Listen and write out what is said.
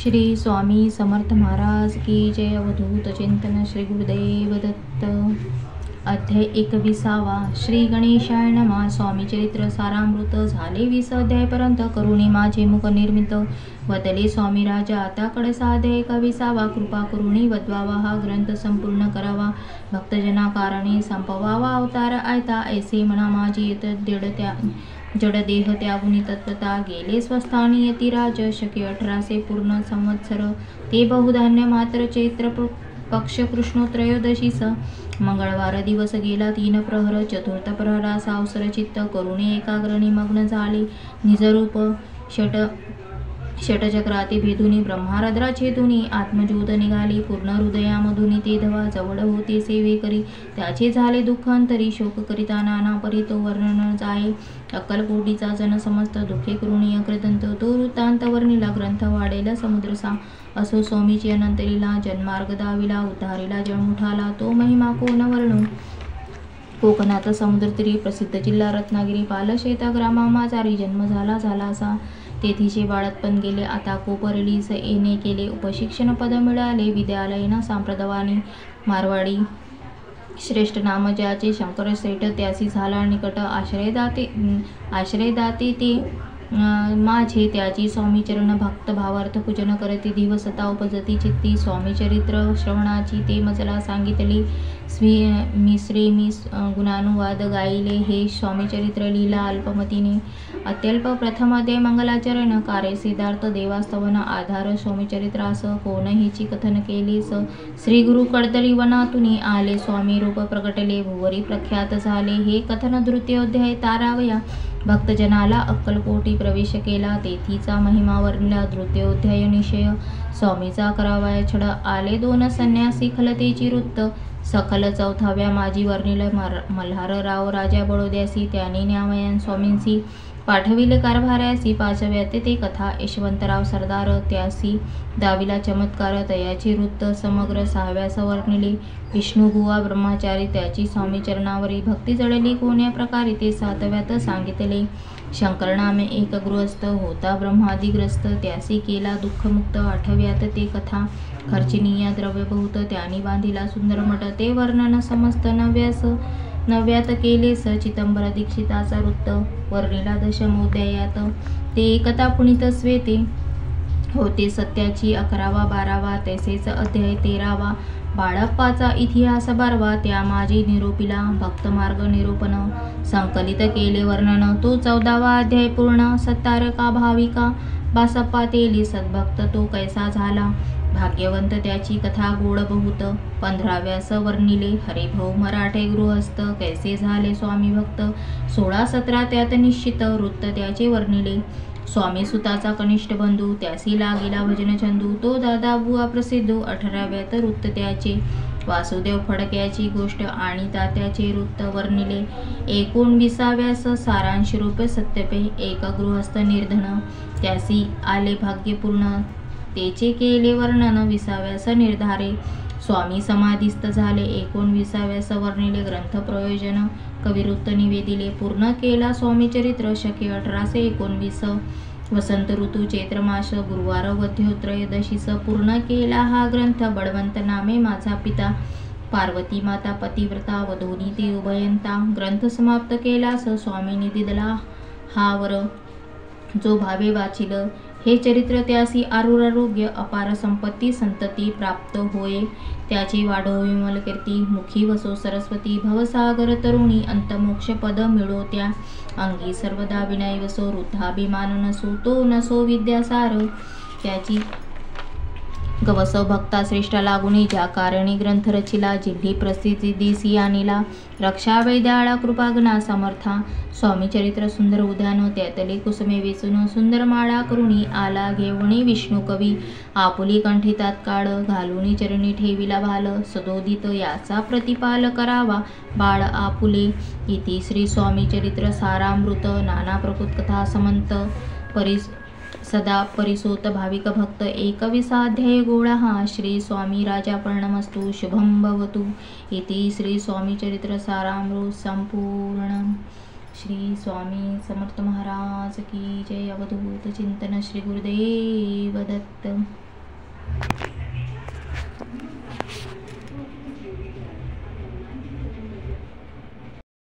श्री स्वामी समर्थ महाराज की जय. अवधूत चिंतन श्री गुरुदेव दत्त. अध्याय 21. श्री गणेशाय नमः. स्वामी चरित्र सारामृत. झाले 20 अध्यायपर्यंत करुणी माझे मुख निर्मित. वदले स्वामी राजा आता कडसा अध्याय 21. कृपा करुणी वदवावा हा ग्रंथ संपूर्ण करावा. भक्तजना कारणे संपवावा अवतार आयता. ऐसे म्हणा माझी येत जडदेह त्यागुनी तत्वता. गेले स्वस्थानी यतिराज. शके 1800 पूर्ण संवत्सर. ते बहुधान्य मात्र चैत्र पक्ष कृष्ण त्रयोदशीस. मंगळवार दिवस गेला 3 प्रहर. चतुर्थ प्रहरा सावसर चित्त करुणे एकाग्र निमग्न झाले. निजरूप षटचक्राते भेदुनी ब्रह्मारद्रा छेदुनी. आत्मज्योत निघाली पूर्ण हृदयामधुनी. ते धवा जवळ होते सेवे करी. त्याचे झाले दुःख अंतरी. शोक करिता नाना परी तो वर्णन जाये. अक्कलकोटीचा जन समस्त दुःखे करुणी अग्रदंत. तो वृत्तांत वर्णिला ग्रंथ वाढेल समुद्रसा. असो स्वामीची अनंत लीला. जन्मार्ग दाविला उद्धारिला जन्मुठाला. तो महिमा कोण वर्णू. कोकणात समुद्रतीरी प्रसिद्ध जिल्हा रत्नागिरी. पालशेता ग्रामा माझारी. जन्म झाला असा. तेथीचे बाळतपण गेले आता कोपरलीस येणे केले. उपशिक्षण पद मिळाले विद्यालयीन सांप्रदवानी. मारवाडी श्रेष्ठ नाम ज्याचे. शंकर श्रेष्ठ त्यासी झाला निकट. आश्रयदाते ते माझे त्याची. स्वामी चरण भक्त भावार्थ पूजन करते. दिवसता उपजती चित्ती. स्वामी चरित्र श्रवणाची ते मजला सांगितले. मी गुणानुवाद गायले. हे स्वामी चरित्र लीला अल्पमतीने. अत्यल्प प्रथम अध्याय मंगलाचरण. कार्य सिद्धार्थ देवास्तवन. आधार स्वामी चरित्रास कोणहीची कथन केलेस. श्री गुरु कडदळी वनातुनी आले. स्वामी रूप प्रगटले भुवरी प्रख्यात झाले. हे कथन द्वितीयोध्याय तारावया. भक्तजनाला अक्कलकोटी प्रवेश केला. तेथीचा महिमा वर्णिला. तृतीयोध्याय निश्चय स्वामीचा करावया छड. आले 2 संन्यासी खलतेची वृत्त. सखल 4व्या माझी वर्णिल. मल्हारराव राजा बडोद्यासी. त्याने न्यावयान स्वामींसी पाठविले कारभाऱ्यासी. 5व्यात ते कथा यशवंतराव सरदार. त्यासी दाविला चमत्कार. तयाची वृत्त समग्र. 6व्यास वर्णिले विष्णुबुवा ब्रह्मचारी. त्याची स्वामी चरणावरी भक्ती जळली कोण्या प्रकारे ते 7व्यात सांगितले. शंकर नामे एक गृहस्थ होता ब्रह्मादिग्रस्त. त्यासी केला दुःखमुक्त. 8व्यात ते कथा खर्चिनीय द्रव्य बहुत. त्यानी बांधिला सुंदर मठ. ते वर्णन समस्त. 9व्यात केले चिदंबर दीक्षिताचा वृत्त. वर्णिला दशमोध्यायात ते एकता पुनित स्वेते होते सत्याची. 11वा 12वा तैसेच अध्याय 13वा. बाळप्पाचा इतिहास 12वा. त्या माझी निरोपिला भक्तमार्ग निरूपण. संकलित केले वर्णन. तो 14वा अध्याय पूर्ण. सत्तारका भाविका बासप्पा तेली. सद्भक्त तो कैसा झाला. भाग्यवंत त्याची कथा गोड बहुत. 15व्यास वर्णिले हरिभाऊ मराठे गृहस्थ. कैसे झाले स्वामी भक्त. 16-17 त्यात निश्चित वृत्त त्याचे वर्णिले. स्वामी सुताचा कनिष्ठ बंधू. त्यासी लागेला भजन चंदू. तो दादा बुवा प्रसिद्ध. 18व्यात वृत्त त्याचे. वासुदेव फडक्याची गोष्ट आणि तात्याचे वृत्त वर्णिले. 19व्यास सारांश रूप सत्यपे. एक गृहस्थ निर्धन. त्यासी आले भाग्यपूर्ण. तेचे केले वर्णन. 20व्यास निर्धारे स्वामी समाधिस्थ झाले. 19व्यास वर्णिले ग्रंथ प्रयोजन. कविवृत्त निवेदिले. पूर्ण केला स्वामी चरित्र. शके 1819. वसंत ऋतू चैत्रमास. गुरुवार वद्योत्रयोदशीस पूर्ण केला हा ग्रंथ. बळवंत नामे माझा पिता. पार्वती माता पतिव्रता. वधूनी ते उभयंता. ग्रंथ समाप्त केलास स्वामींनी दिदला हा वर. जो भावे वाचिल हे चरित्र त्यासी आरोग्य अपार संपत्ती संतती प्राप्त होय. त्याची वाढो विमल कीर्ती. मुखी वसो सरस्वती. भवसागर तरुणी. अंतमोक्ष पद मिळो त्या अंगी. सर्वदा विनय वसो. वृद्धाभिमान नसो. तो नसो विद्यासार. त्याची गवसो भक्ता श्रेष्ठ लागुनी. ज्या कारणी ग्रंथ रचिला. जिल्ही प्रसिद्धी दिसी आणिला. रक्षा वैद्याळा कृपागना समर्था. स्वामी चरित्र सुंदर उद्यान. त्यातले कुसुमे वेचून सुंदर माळा करुणी. आला घेवणी विष्णू कवी. आपुली कंठी तात्काळ घालुनी चरणी ठेविला भाल. सदोदित याचा प्रतिपाल करावा बाळ आपुले. इति श्री स्वामी चरित्र सारामृत. नाना प्रकृत कथा समंत सदा परिसोत भाविक भक्त. 21 अध्याय गोळा हा. श्री स्वामी राजा प्रणमस्तु. शुभम भवतु. इति श्री स्वामी चरित्र सारामृत संपूर्ण. श्री स्वामी समर्थ महाराज की जय. अवधूत चिंतन श्री गुरुदेव दत्त.